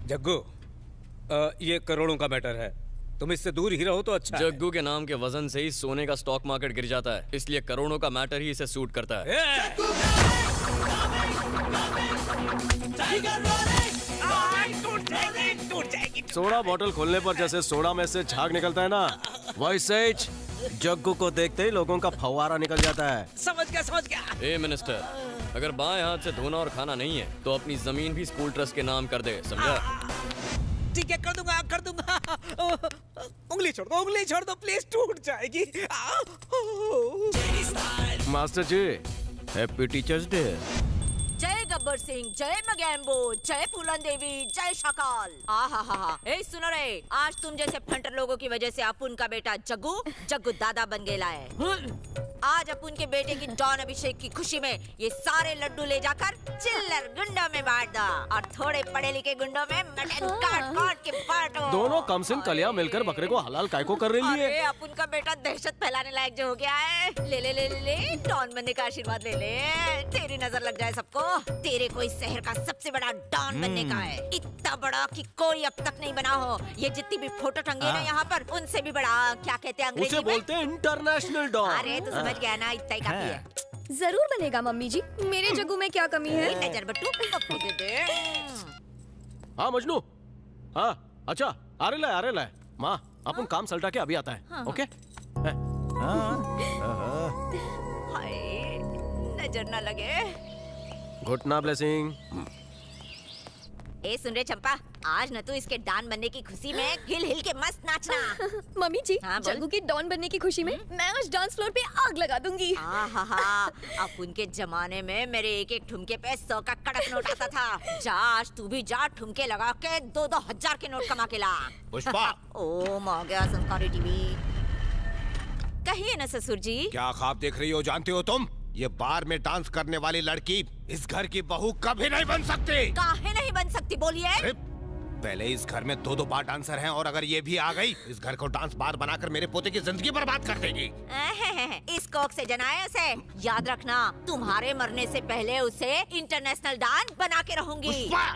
जग्गू, ये करोड़ों का मैटर है, तुम इससे दूर ही रहो तो अच्छा है। जग्गू के नाम के वजन से ही सोने का स्टॉक मार्केट गिर जाता है, इसलिए करोड़ों का मैटर ही इसे सूट करता है। सोडा बोतल खोलने पर जैसे सोडा में से झाग निकलता है ना, वैसे ही जग्गू को देखते ही लोगों का फव्वारा निकल जाता है। समझ गया। ए मिनिस्टर, अगर बाएं हाथ से धोना और खाना नहीं है तो अपनी जमीन भी स्कूल ट्रस्ट के नाम कर दे, समझा? ठीक है, कर दूंगा। उंगली छोड़ दो प्लीज, टूट जाएगी। मास्टर जी, हैप्पी टीचर्स डे। जय गब्बर सिंह, जय मगैम्बो, जय फूलन देवी, जय शकाल। आहा, ए सुनो रे, आज तुम जैसे फंटर लोगों की वजह से अपुन का बेटा जग्गू दादा बन गेला है। आज अपुन के बेटे की डॉन अभिषेक की खुशी में ये सारे लड्डू ले जाकर चिल्लर गुंडों में बांट दो और थोड़े पढ़े लिखे गुंडों में मटन काट के बांटो। दोनों कम सिम कलियां मिलकर बकरे को हलाल काय को कर रही है। अरे अपुन का बेटा दहशत फैलाने लायक जो हो गया है। ले डॉन बनने का आशीर्वाद ले, तेरी नजर लग जाए सबको। तेरे को इस शहर का सबसे बड़ा डॉन बनने का है, इतना बड़ा कि कोई अब तक नहीं बना हो। ये जितनी भी फोटो टंगे ना यहाँ पर, उनसे भी बड़ा। क्या कहते हैं अंग्रेजी में? उसे बोलते हैं इंटरनेशनल डॉन। अरे तू समझ गया ना, इतना ही काफी है। जरूर बनेगा मम्मी जी, मेरे जग्गू में क्या कमी है? नजर बट्टू पप्पू दे दे। हाँ मजनू, हाँ अच्छा, आ रहे लाए माँ, अपन काम सल्टा के अभी आता है। ओके? हाय, नजर ना लगे। घुटना ब्लेसिंग। ए सुन रे चंपा, आज न तू इसके डॉन बनने की खुशी में हिल हिल के मस्त नाचना। मम्मी जी, हाँ, बोल। जग्गू की डॉन बनने की खुशी में मैं आज डांस फ्लोर पे आग लगा दूंगी। अब उनके जमाने में मेरे एक एक ठुमके पे 100 का कड़क नोट आता था। जा आज तू भी जा, ठुमके लगा के 2-2 हजार के नोट कमा के ला। पुष्पा। ओ माँ गया संस्कारी टीवी। कहिए न ससुर जी। क्या ख्वाब देख रही हो जानते हो तुम? ये बार में डांस करने वाली लड़की इस घर की बहू कभी नहीं बन सकती। काहे नहीं बन सकती बोलिए? पहले इस घर में 2-2 बार डांसर हैं और अगर ये भी आ गई, इस घर को डांस बार बनाकर मेरे पोते की जिंदगी बर्बाद कर देगी। इस कोक से जनाए उसे। याद रखना, तुम्हारे मरने से पहले उसे इंटरनेशनल डांस बना के रहूंगी। पुष्पा!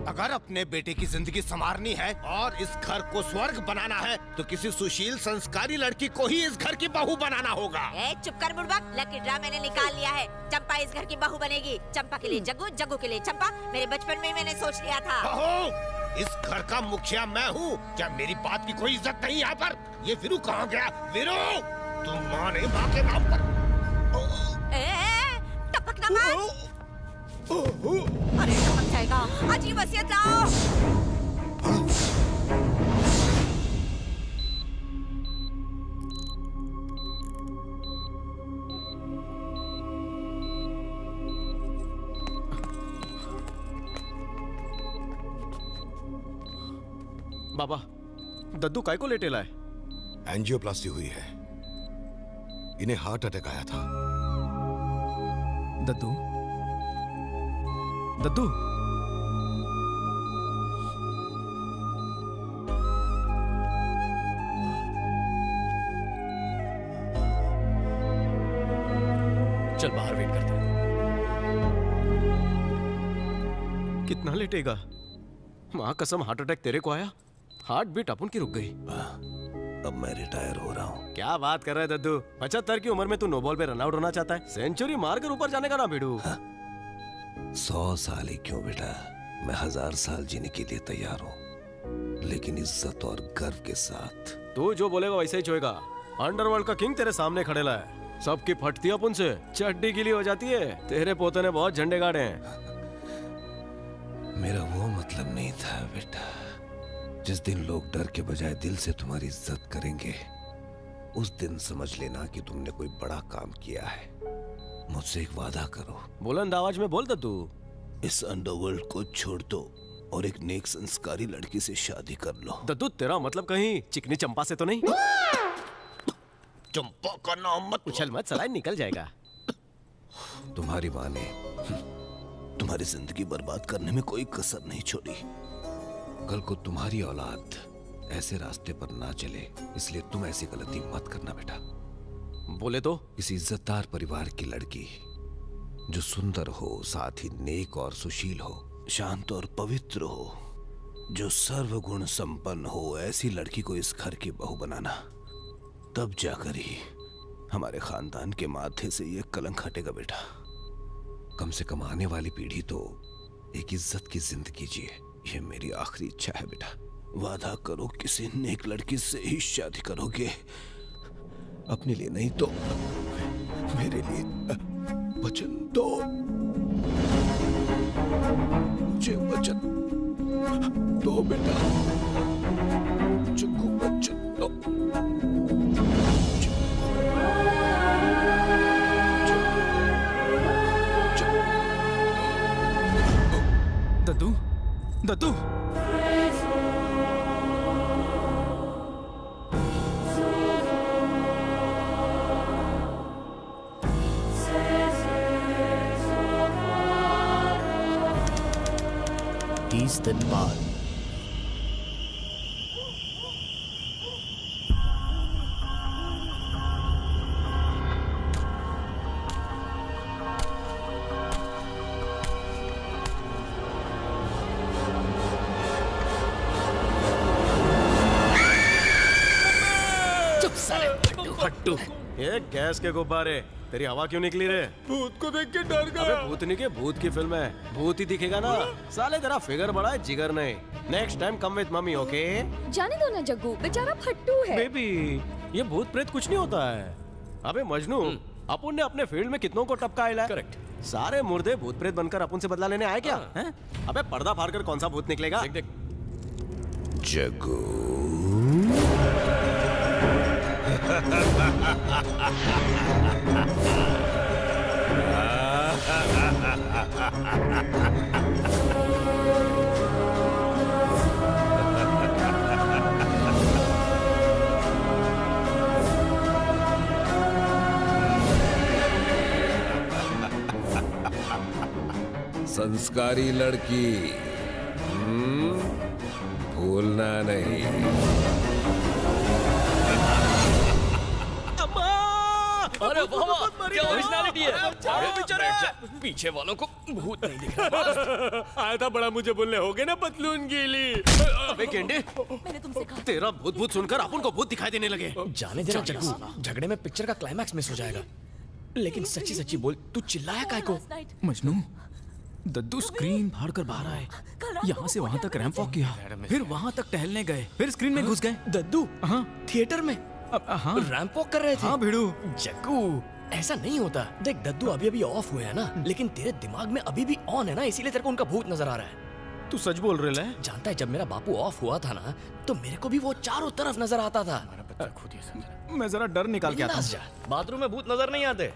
अगर अपने बेटे की जिंदगी संवारनी है और इस घर को स्वर्ग बनाना है तो किसी सुशील संस्कारी लड़की को ही इस घर की बहू बनाना होगा। चुप कर बुड़बक, लकी ड्रा मैंने निकाल लिया है। चंपा इस घर की बहू बनेगी। चंपा के लिए जग्गू, जग्गू के लिए चंपा। मेरे बचपन में मैंने सोच लिया था। बहू, इस घर का मुखिया मैं हूँ। क्या मेरी बात की कोई इज्जत नहीं यहाँ पर? ये वीरू कहाँ गया? वीरू, तुम माँ नहीं, माँ के नाम पर। टपकना मत। अरे टपक जाएगा। आज ये वसीयत लाओ। बाबा, दद्दू काय को लेटे लाए? एंजियोप्लास्टी हुई है, इन्हें हार्ट अटैक आया था। दद्दू, दद्दू, चल बाहर वेट करते हैं। कितना लेटेगा? माँ कसम, हार्ट अटैक तेरे को आया? हार्ट बीट अपन की रुक गई। अब मैं रिटायर हो रहा हूँ। क्या बात कर रहा है दद्दू? 75 की उम्र में तू नो बॉल पे रन आउट होना चाहता है? सेंचुरी मारकर ऊपर जाने का ना भिड़ू। 100 साल ही क्यों बेटा, मैं 1000 साल जीने के लिए तैयार हूँ, लेकिन इज्जत और गर्व के साथ। तू जो बोलेगा वैसे ही होएगा। अंडरवर्ल्ड का किंग तेरे सामने खड़ेला है, सबकी फटती है अपन से, चड्डी गीली हो जाती है। तेरे पोते ने बहुत झंडे गाड़े हैं। मेरा वो मतलब नहीं था बेटा। जिस दिन लोग डर के बजाय दिल से तुम्हारी इज्जत करेंगे, उस दिन समझ लेना कि तुमने कोई बड़ा काम किया है। मुझसे एक वादा करो। बुलंद आवाज में बोल दद्दू। इस अंडरवर्ल्ड को छोड़ दो और एक नेक संस्कारी लड़की से शादी कर लो। दद्दू, तेरा मतलब कहीं चिकनी चंपा से तो नहीं? चंपा का नाम मत उछल मत, सलाइन निकल जाएगा। तुम्हारी माँ ने तुम्हारी जिंदगी बर्बाद करने में कोई कसर नहीं छोड़ी। कल को तुम्हारी औलाद ऐसे रास्ते पर ना चले, इसलिए तुम ऐसी गलती मत करना बेटा। बोले तो? किसी इज्जतदार परिवार की लड़की जो सुंदर हो, साथ ही नेक और सुशील हो, शांत और पवित्र हो, जो सर्वगुण संपन्न हो, ऐसी लड़की को इस घर की बहू बनाना, तब जाकर ही हमारे खानदान के माथे से ये कलंक हटेगा बेटा। कम से कम आने वाली पीढ़ी तो एक इज्जत की जिंदगी जिए, ये मेरी आखिरी इच्छा है बेटा। वादा करो किसी नेक लड़की से ही शादी करोगे, अपने लिए नहीं तो मेरे लिए वचन दो, मुझे वचन दो बेटा, जग्गू वचन दो। दद्दू, दद्दू, दिन बाद चुप साले फट्टू। ये गैस के गुब्बारे, तेरी हवा क्यों निकली रे? भूत को देख के डर अबे भूतनी के भूत की फिल्म है, भूत ही दिखेगा ना साले, तेरा फिगर बड़ा है जिगर नहीं। Next time come with mummy, okay? जाने दो ना जग्गू, बेचारा फट्टू है। बेबी, ये भूत प्रेत कुछ नहीं होता है। अबे मजनू, अपन ने अपने फील्ड में कितनों को टपका है। करेक्ट। सारे मुर्दे भूत प्रेत बनकर अपन से बदला लेने आए क्या? हैं? अबे पर्दा फाड़कर कौन सा भूत निकलेगा? देख देख, जग्गू, संस्कारी लड़की, भूलना नहीं। अरे वाह, क्या ओरिजिनलिटी है। अरे बैठ जा, पीछे वालों को भूत नहीं दिख रहा। आया था बड़ा मुझे बोलने, हो गए ना पतलून गीली। अबे गेंडे, मैंने तुमसे कहा तेरा भूत भूत सुनकर अपन को भूत दिखाई देने लगे। जाने दे जग्गू, झगड़े में पिक्चर का क्लाइमैक्स मिस हो जाएगा। लेकिन सच्ची सच्ची बोल, तू चिल्लाया काय को? मजनू, दद्दू स्क्रीन फाड़ कर बाहर आए, यहाँ से वहाँ तक रैंप वॉक किया, फिर वहाँ तक टहलने गए, फिर स्क्रीन में घुस गए। दद्दू, हाँ थिएटर में हाँ रैंप वॉक कर रहे थे। हाँ भिड़ू, जग्गू, ऐसा नहीं होता। देख दद्दू अभी अभी ऑफ हुआ है ना, लेकिन तेरे दिमाग में अभी भी ऑन है ना, इसीलिए तेरे को उनका भूत नजर आ रहा है। तू सच बोल रहे है? जानता है, जब मेरा बापू ऑफ हुआ था ना, तो मेरे को भी वो चारों तरफ नजर आता था। मैं जरा डर निकाल के आता बिंदास जा, बाथरूम में भूत नजर नहीं आते।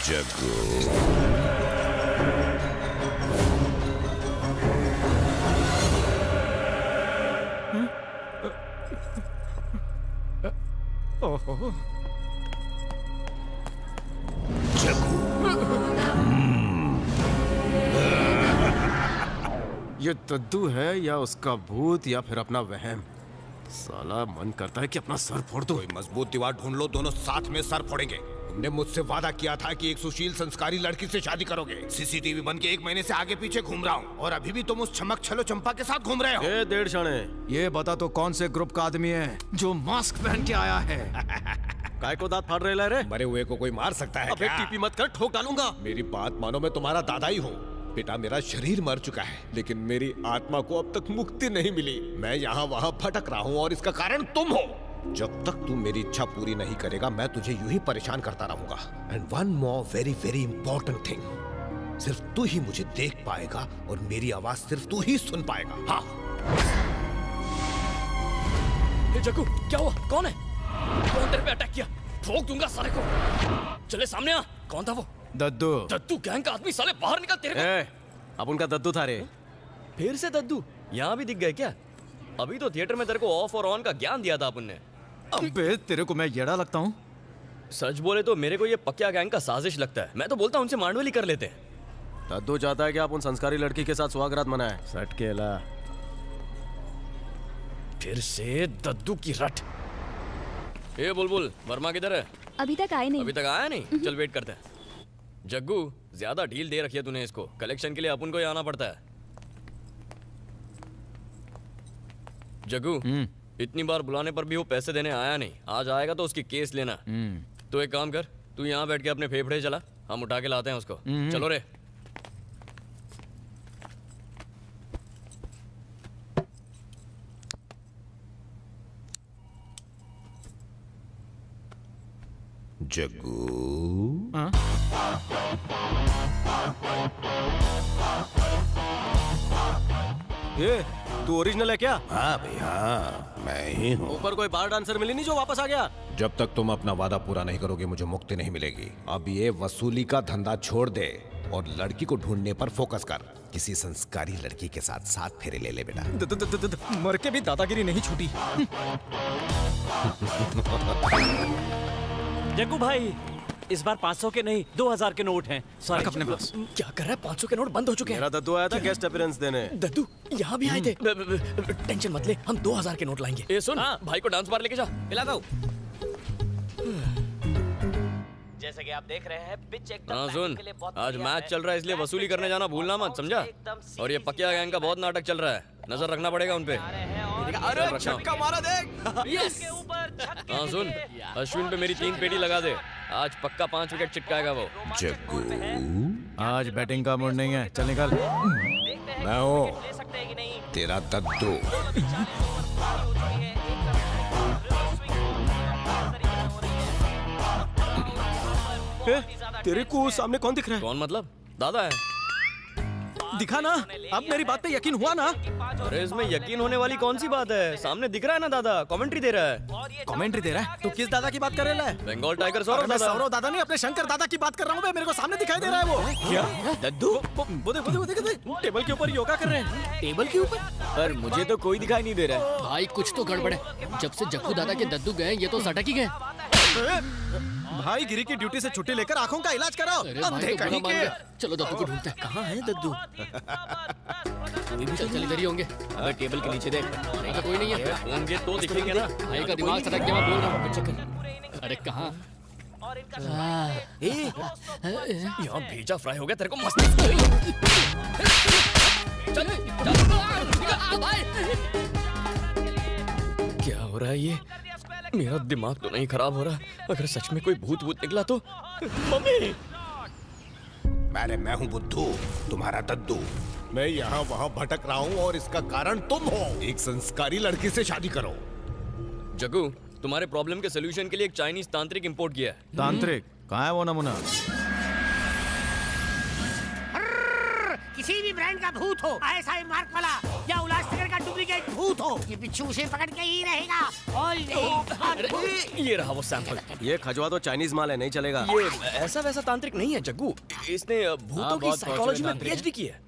जग्गू, ओहो, ये दद्दू है या उसका भूत या फिर अपना वहम? साला मन करता है कि अपना सर फोड़ दो। कोई मजबूत दीवार ढूंढ लो, दोनों साथ में सर फोड़ेंगे। तुमने मुझसे वादा किया था कि एक सुशील संस्कारी लड़की से शादी करोगे। सीसीटीवी बन के 1 महीने से आगे पीछे घूम रहा हूँ और अभी भी तुम उस चमक छलो चंपा के साथ घूम रहे हो। ए डेढ़ क्षणे, ये बता तो कौन से ग्रुप का आदमी है जो मास्क पहन के आया है? काय को दांत फाड़ रहे रे? मरे हुए को कोई मार सकता है अबे क्या? टीपी मत कर, ठोक डालूंगा। मेरी बात मानो, मैं तुम्हारा दादा ही हूँ। बेटा, मेरा शरीर मर चुका है, लेकिन मेरी आत्मा को अब तक मुक्ति नहीं मिली। मैं यहाँ वहाँ भटक रहा हूँ और इसका कारण तुम हो। जब तक तू मेरी इच्छा पूरी नहीं करेगा, मैं तुझे यूं ही परेशान करता रहूंगा। And one more very very important thing, सिर्फ तू ही मुझे देख पाएगा और मेरी आवाज सिर्फ तू ही सुन पाएगा। हाँ। ये जग्गू, क्या हुआ? कौन है? कौन तेरे पे अटैक किया? ठोक दूंगा सारे को। चले सामने आ। कौन था वो? दद्दू, दद्दू गैंग का आदमी, साले बाहर निकल। तेरे को अब उनका दद्दू था रे। फिर से दद्दू यहाँ भी दिख गए क्या? अभी तो थिएटर में तेरे को ऑफ और ऑन का ज्ञान दिया था अपन ने। अबे तेरे को मैं येड़ा लगता हूँ? सच बोले तो मेरे को ये पक्या गैंग का साजिश लगता है। मैं तो बोलता हूँ उनसे मांडवली कर लेते हैं। दद्दू चाहता है कि आप उन संस्कारी लड़की के साथ सुहागरात मनाएं। सट केला। फिर से दद्दू की रट। ए बुलबुल, वर्मा किधर है? अभी तक आए नहीं। अभी तक आया नहीं? चल वेट करते हैं। जग्गू, ज्यादा ढील दे रखी है तूने इसको। कलेक्शन के लिए अपन को ही आना पड़ता है। जग्गू, इतनी बार बुलाने पर भी वो पैसे देने आया नहीं। आज आएगा तो उसकी केस लेना। तो एक काम कर, तू यहाँ बैठ के अपने फेफड़े चला, हम उठा के लाते हैं उसको। चलो रे। जग्गू, ये तू ओरिजिनल है क्या? हाँ भाई हाँ, मैं ही हूँ। ऊपर कोई बार डांसर मिली नहीं जो वापस आ गया? जब तक तुम अपना वादा पूरा नहीं करोगे मुझे मुक्ति नहीं मिलेगी। अब ये वसूली का धंधा छोड़ दे और लड़की को ढूंढने पर फोकस कर। किसी संस्कारी लड़की के साथ साथ फेरे ले ले बेटा। मर के भी दादागिरी नहीं छूटी। जग्गू भाई, इस बार 500 के नहीं 2000 के नोट हैं। सॉरी। अपने पास। क्या कर रहा है? 500 के नोट बंद हो चुके हैं। मेरा दद्दू आया था गेस्ट अपीयरेंस देने। दद्दू यहाँ भी आए थे। टेंशन मत ले, हम 2000 के नोट लाएंगे। ए सुन, भाई को डांस बार लेके जा। पिला दो। जैसे कि आप देख रहे हैं, पिच एकदम हाँ सुन, के लिए बहुत आज बढ़िया मैच है। चल रहा है इसलिए वसूली करने जाना भूलना मत, समझा? और ये पकिया गैंग का बहुत नाटक चल रहा है, नजर रखना पड़ेगा उनपे। अरे छक्का मारा देख। के ऊपर छक्के हाँ सुन, अश्विन पे मेरी 3 पेटी लगा दे। आज पक्का 5 विकेट चिटकाएगा वो। जग्गू, आज बैटिंग का मूड नहीं है, चल निकल। मैं हूँ ले सकते हैं कि नहीं। तेरा दद्दू। तेरे को सामने कौन दिख रहा है? कौन मतलब? दादा है। दिखा ना, अब मेरी बात पे यकीन हुआ ना? अरे इसमें यकीन होने वाली कौन सी बात है? सामने दिख रहा है ना दादा, कमेंट्री दे रहा है। कमेंट्री दे रहा है? तो किस दादा की बात कर रहा है? बंगाल टाइगर सौरव मैं दादा। सौरव दादा नहीं, अपने शंकर दादा की बात कर रहा हूँ। मेरे को सामने दिखाई दे रहा है वो। क्या? दद्दू? वो देख टेबल के ऊपर योगा कर रहे हैं। टेबल के ऊपर? पर मुझे तो कोई दिखाई नहीं दे रहा है। भाई कुछ तो गड़बड़ है। जब से जग्गू दादा के दद्दू गए ये तो सटक ही गए। भाई गिरी की ड्यूटी से छुट्टी लेकर आंखों का इलाज कराओ। अरे भाई अंधे तो बुरा कहीं मान के। गए। चलो दद्दू को ढूंढते हैं। कहाँ है दद्दू? चल चल इधर ही होंगे। अबे टेबल के नीचे देख। नहीं तो कोई नहीं है। होंगे तो दिखेंगे ना। भाई का दिमाग सटक गया, मैं बोल रहा हूँ। चक्कर। अरे कहाँ? यहाँ भेजा फ्राई हो गया तेरे को मस्त। क्या हो रहा है ये? मेरा दिमाग तो नहीं खराब हो रहा। अगर सच में कोई भूत भूत निकला तो। मम्मी! अरे मैं हूँ बुद्धू, तुम्हारा दद्दू। मैं यहाँ वहाँ भटक रहा हूँ और इसका कारण तुम हो। एक संस्कारी लड़की से शादी करो। जग्गू, तुम्हारे प्रॉब्लम के सोल्यूशन के लिए एक चाइनीज तांत्रिक इंपोर्ट किया है। तांत्रिक कहाँ है वो नमूना? किसी भी ब्रांड का भूत हो, ISI मार्क वाला या उल्लासनगर का डुप्लीकेट भूत हो, ये बिच्छू उसे पकड़ के ही रहेगा। और ये रहा वो सैंपल। ये खजवा तो चाइनीज माल है, नहीं चलेगा। ये ऐसा वैसा तांत्रिक नहीं है जग्गू। इसने भूतों की साइकोलॉजी में PhD की है।